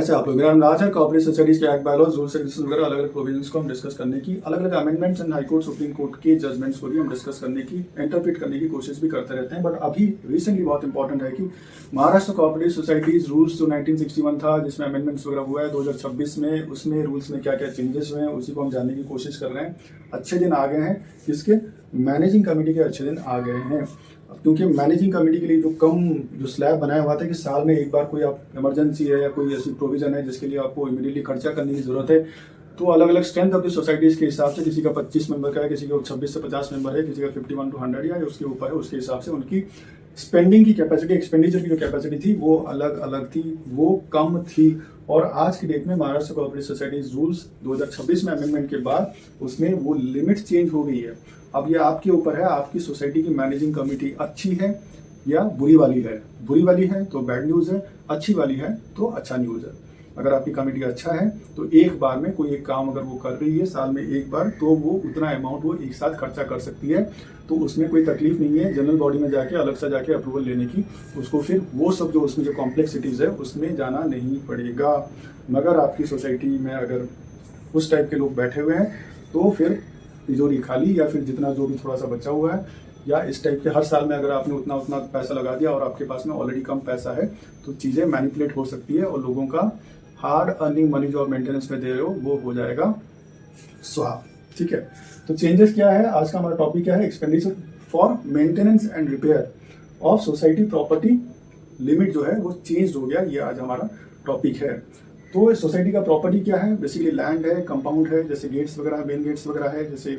कैसे आप लोग? मेरा नाम राज है। कॉर्पोरेट सोसाइटीज के एक्ट, बायलॉज, रूल्स एंड वगैरह अलग अलग प्रोविजंस को हम डिस्कस करने की, अलग अलग amendments and high court, supreme court के जजमेंट्स को भी हम डिस्कस करने की, इंटरप्रेट करने की कोशिश भी करते रहते हैं। बट अभी रिसेंटली बहुत इंपॉर्टेंट है कि महाराष्ट्र कॉर्पोरेट सोसाइटीज रूल्स जो 1961 था, जिसमें अमेंडमेंट्स वगैरह हुआ है 2026 में, उसमें रूल्स में क्या क्या चेंजेस हुए हैं उसी को हम जानने की कोशिश कर रहे हैं। अच्छे दिन आ गए हैं, किसके? मैनेजिंग कमेटी के अच्छे दिन आ गए हैं। क्योंकि मैनेजिंग कमेटी के लिए जो स्लैब बनाया हुआ था कि साल में एक बार कोई आप इमरजेंसी है या कोई ऐसी प्रोविजन है जिसके लिए आपको इमीडिएटली खर्चा करने की जरूरत है, तो अलग अलग स्ट्रेंथ ऑफ द सोसाइटीज के हिसाब से किसी का 25 मेंबर का है, किसी का 26 से 50 मेंबर है, किसी का 51 to 100 या उसके ऊपर है, उसके हिसाब से उनकी स्पेंडिंग की कैपेसिटी, एक्सपेंडिचर की जो कैपेसिटी थी वो अलग अलग थी, वो कम थी। और आज की डेट में महाराष्ट्र कोऑपरेटिव सोसाइटीज रूल्स 2026 में अमेंडमेंट के बाद उसमें वो लिमिट चेंज हो गई है। अब ये आपके ऊपर है, आपकी सोसाइटी की मैनेजिंग कमेटी अच्छी है या बुरी वाली है। बुरी वाली है तो बैड न्यूज़ है, अच्छी वाली है तो अच्छा न्यूज़ है। अगर आपकी कमेटी अच्छा है तो एक बार में कोई एक काम अगर वो कर रही है साल में एक बार, तो वो उतना अमाउंट वो एक साथ खर्चा कर सकती है, तो उसमें कोई तकलीफ नहीं है जनरल बॉडी में जाके अलग से जाके अप्रूवल लेने की। उसको फिर वो सब जो उसमें जो कॉम्प्लेक्सिटीज़ है उसमें जाना नहीं पड़ेगा। मगर आपकी सोसाइटी में अगर उस टाइप के लोग बैठे हुए हैं तो फिर तिजोरी खाली, या फिर जितना जो भी थोड़ा सा बचा हुआ है, या इस टाइप के हर साल में अगर आपने उतना उतना पैसा लगा दिया और आपके पास में ऑलरेडी कम पैसा है, तो चीज़ें मैनिपुलेट हो सकती है और लोगों का हार्ड अर्निंग मनी जो आप मेंटेनेंस में दे रहे हो वो हो जाएगा स्वाहा। ठीक है, तो चेंजेस क्या है? आज का हमारा टॉपिक क्या है? Expenditure for maintenance and repair of society property limit जो है वो चेंज हो गया, ये आज हमारा टॉपिक है। तो सोसाइटी का प्रॉपर्टी क्या है? बेसिकली लैंड है, कंपाउंड है, जैसे गेट्स वगैरह, मेन गेट्स वगैरह है, जैसे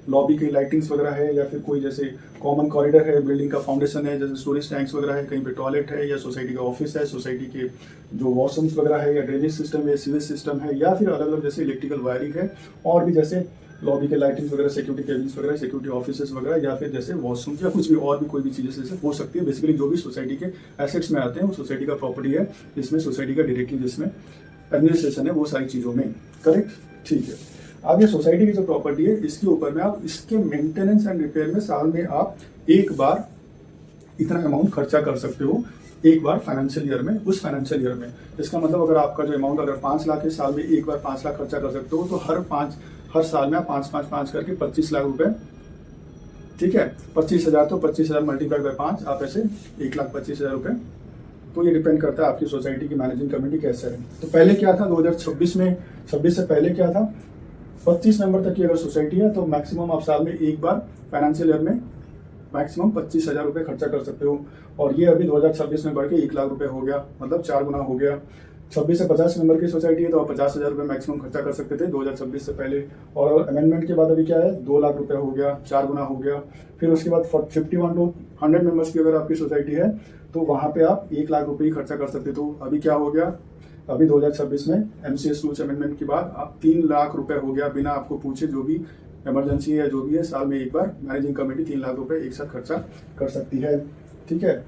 लॉबी की लाइटिंग्स वगैरह है, या फिर कोई जैसे कॉमन कॉरिडोर है, बिल्डिंग का फाउंडेशन है, जैसे स्टोरेज टैंक्स वगैरह है, कहीं पे टॉयलेट है, या सोसाइटी का ऑफिस है, सोसाइटी के जो वॉशरूम्स वगैरह है, या ड्रेनेज सिस्टम है, सीवेज सिस्टम है, या फिर अलग अलग जैसे इलेक्ट्रिकल वायरिंग है, और भी जैसे लॉबी के लाइटिंग्स वगैरह, सिक्योरिटी केबिन्स वगैरह, सिक्योरिटी ऑफिसेज वगैरह, या फिर जैसे वॉशरूम या कुछ भी और भी कोई भी चीज़ें जैसे हो सकती है। बेसिकली जो भी सोसाइटी के एसेट्स में आते हैं वो सोसाइटी का प्रॉपर्टी है, इसमें सोसाइटी का डायरेक्टली जिसमें एडमिनिस्ट्रेशन है वो सारी चीज़ों में। करेक्ट? ठीक है। अब ये सोसाइटी की जो प्रॉपर्टी है इसके ऊपर में आप इसके मेंटेनेंस एंड रिपेयर में साल में आप एक बार इतना अमाउंट खर्चा कर सकते हो, एक बार फाइनेंशियल ईयर में, उस फाइनेंशियल ईयर में। इसका मतलब अगर आपका जो अमाउंट अगर 5 लाख है, साल में एक बार 5 लाख खर्चा कर सकते हो, तो हर साल में आप 5 करके 25 लाख रुपए, ठीक है, 25,000, तो 25,000 मल्टीप्लाई बाय 5 आप ऐसे 1,25,000 रुपए। तो ये डिपेंड करता है आपकी सोसाइटी की मैनेजिंग कमेटी कैसे है। तो पहले क्या था 2026 में, 26 से पहले क्या था, 25 मेंबर तक की अगर सोसाइटी है तो मैक्सिमम आप साल में एक बार फाइनेंशियल ईयर में मैक्सिमम 25,000 रुपये खर्चा कर सकते हो। और ये अभी 2026 में बढ़ के 1 लाख रुपए हो गया, मतलब 4 गुना हो गया। 26 से 50 मेंबर की सोसाइटी है तो आप 50,000 रुपये मैक्सिमम खर्चा कर सकते थे 2026 से पहले। और अमेंडमेंट के बाद अभी क्या है, 2 लाख रुपए हो गया, 4 गुना हो गया। फिर उसके बाद 51 to 100 मेंबर्स की अगर आपकी सोसाइटी है तो वहाँ पे आप 1 लाख रुपए ही खर्चा कर सकते। तो अभी क्या हो गया, अभी 2026 में MCS रूल्स अमेंडमेंट के बाद आप 3 लाख रुपए हो गया, बिना आपको पूछे जो भी इमरजेंसी है जो भी है, साल में एक बार मैनेजिंग कमेटी 3 लाख रुपए एक साथ खर्चा कर सकती है। ठीक है,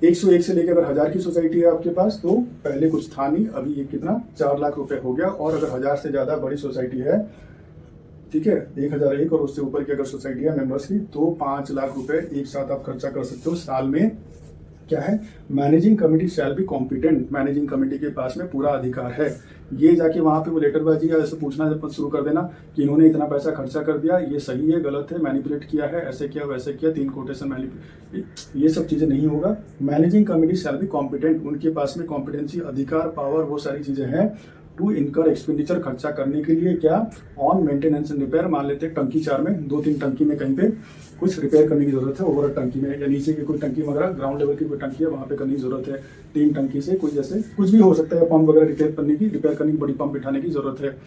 101 से लेकर अगर 1000 की सोसाइटी है आपके पास तो पहले कुछ था नहीं, अभी ये कितना 4 लाख रुपए हो गया। और अगर 1000 से ज्यादा बड़ी सोसाइटी है, ठीक है, 1001 और उससे ऊपर की अगर सोसाइटी है मेंबर्स की, तो 5 लाख रुपए एक साथ आप खर्चा कर सकते हो साल में। क्या है, managing committee shall be competent, managing committee के पास में पूरा अधिकार है। ये जाके वहां पे वो लेटरबाजी या ऐसे पूछना शुरू कर देना कि इन्होंने इतना पैसा खर्चा कर दिया, ये सही है गलत है, मैनिपुलेट किया है, ऐसे किया वैसे किया, 3 कोटेशन मैनिपुलेट, ये सब चीजें नहीं होगा। Managing committee shall be competent, उनके पास में कॉम्पिटेंसी, अधिकार, पावर, वो सारी चीजें हैं टू इनकर एक्सपेंडिचर, खर्चा करने के लिए। क्या, ऑन मेंटेनेंस एंड रिपेयर। मान लेते हैं टंकी 4 में 2-3 टंकी में कहीं पे कुछ रिपेयर करने की जरूरत है, ओवरऑल टंकी में, या नीचे की कोई टंकी वगैरह ग्राउंड लेवल की कोई टंकी है वहाँ पे करने की जरूरत है। 3 टंकी से कोई जैसे कुछ भी हो सकता है, पंप वगैरह रिपेयर करने की, बड़ी पंप बिठाने की जरूरत है।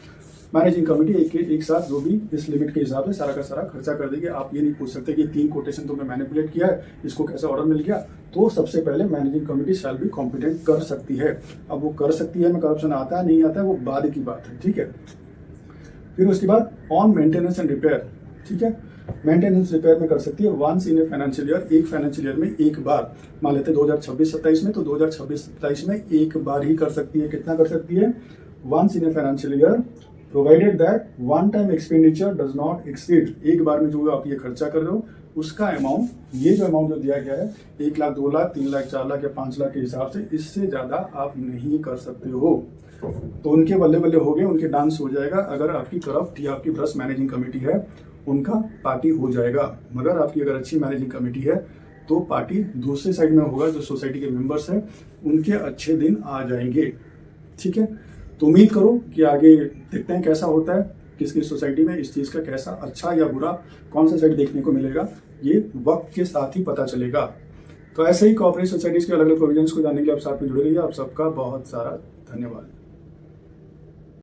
मैनेजिंग कमेटी एक साथ जो भी इस लिमिट के हिसाब से सारा का सारा खर्चा कर देगी। आप ये नहीं पूछ सकते कि 3 कोटेशन तो मैं मैनिपुलेट किया है, इसको कैसे ऑर्डर मिल गया। तो सबसे पहले managing committee shall be competent कर सकती है। अब वो कर सकती है में करप्शन आता है नहीं आता है वो बाद की बात है। ठीक है, फिर उसके बाद ऑन मेंटेनेंस एंड रिपेयर, ठीक है, मेंटेनेंस रिपेयर में कर सकती है once in a financial year, एक फाइनेंशियल ईयर में एक बार। मान लेते हैं 2026-27 में, तो 2026-27 में एक बार ही कर सकती है। कितना कर सकती है? Once in a financial year provided that one time expenditure does not exceed, एक बार में जो आप ये खर्चा कर रहे हो उसका अमाउंट, ये जो अमाउंट जो दिया गया है 1 लाख, 2 लाख, 3 लाख, 4 लाख या 5 लाख के हिसाब से, इससे ज़्यादा आप नहीं कर सकते हो। तो उनके बल्ले बल्ले हो गए, उनके डांस हो जाएगा अगर आपकी करप्ट या आपकी भ्रष्ट मैनेजिंग कमेटी है, उनका पार्टी हो जाएगा। मगर आपकी अगर अच्छी मैनेजिंग कमेटी है तो पार्टी दूसरे साइड में होगा, जो सोसाइटी के मेंबर्स हैं उनके अच्छे दिन आ जाएंगे। ठीक है, तो उम्मीद करो कि आगे देखते हैं कैसा होता है, किस किस सोसाइटी में इस चीज़ का कैसा अच्छा या बुरा कौन सा साइड देखने को मिलेगा, ये वक्त के साथ ही पता चलेगा। तो ऐसे ही कॉर्पोरेट सोसाइटीज़ के अलग अलग प्रोविजंस को जानने के लिए आप साथ में जुड़े रहिए। आप सबका बहुत सारा धन्यवाद।